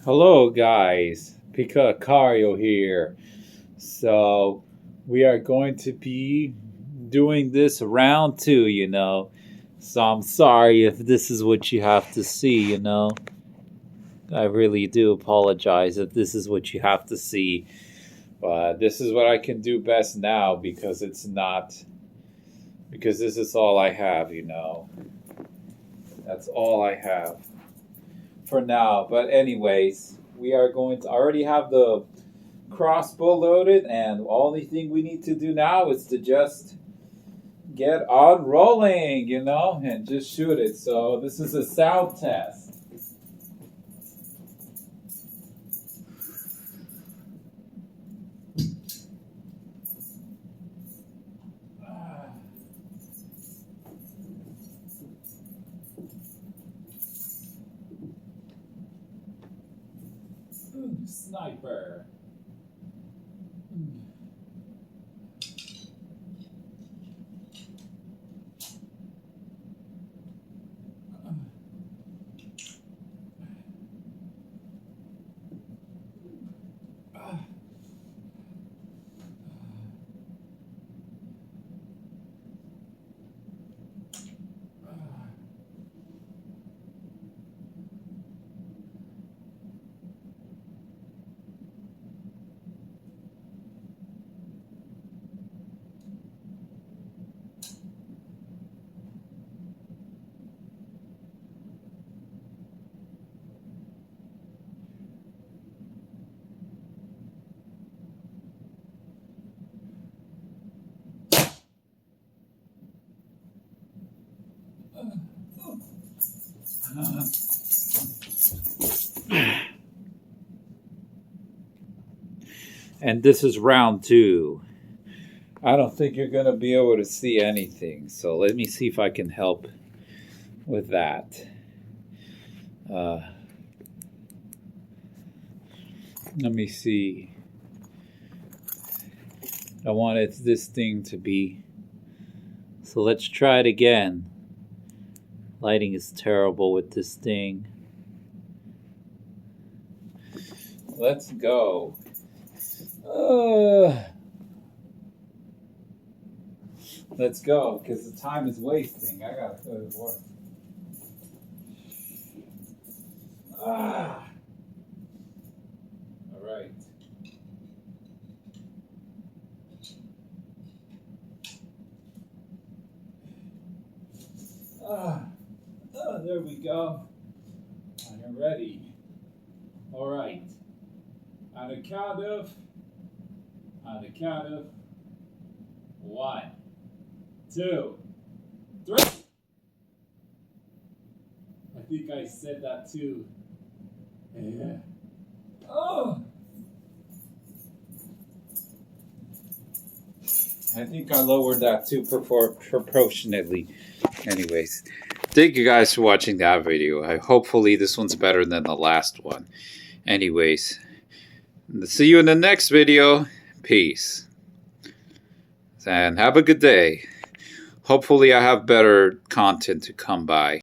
Hello guys, Picacario here. So we are going to be doing this round two. So I'm sorry if this is what you have to see. I really do apologize if this is what you have to see. But this is what I can do best now because this is all I have. That's all I have for now. But anyways, we are going to already have the crossbow loaded, and the only thing we need to do now is to just get on rolling, and just shoot it. So this is a sound test. Sniper. And this is round two. I don't think you're going to be able to see anything. So let me see if I can help with that. Let me see. I wanted this thing to be. So let's try it again. Lighting is terrible with this thing. Let's go. Let's go, because the time is wasting. I gotta go to work. All right. There we go. I am ready. All right. On the count of 1, 2, 3. I think I said that too. Yeah. Oh! I think I lowered that too proportionately. Anyways, thank you guys for watching that video. Hopefully this one's better than the last one. Anyways, see you in the next video. Peace. And have a good day. Hopefully I have better content to come by.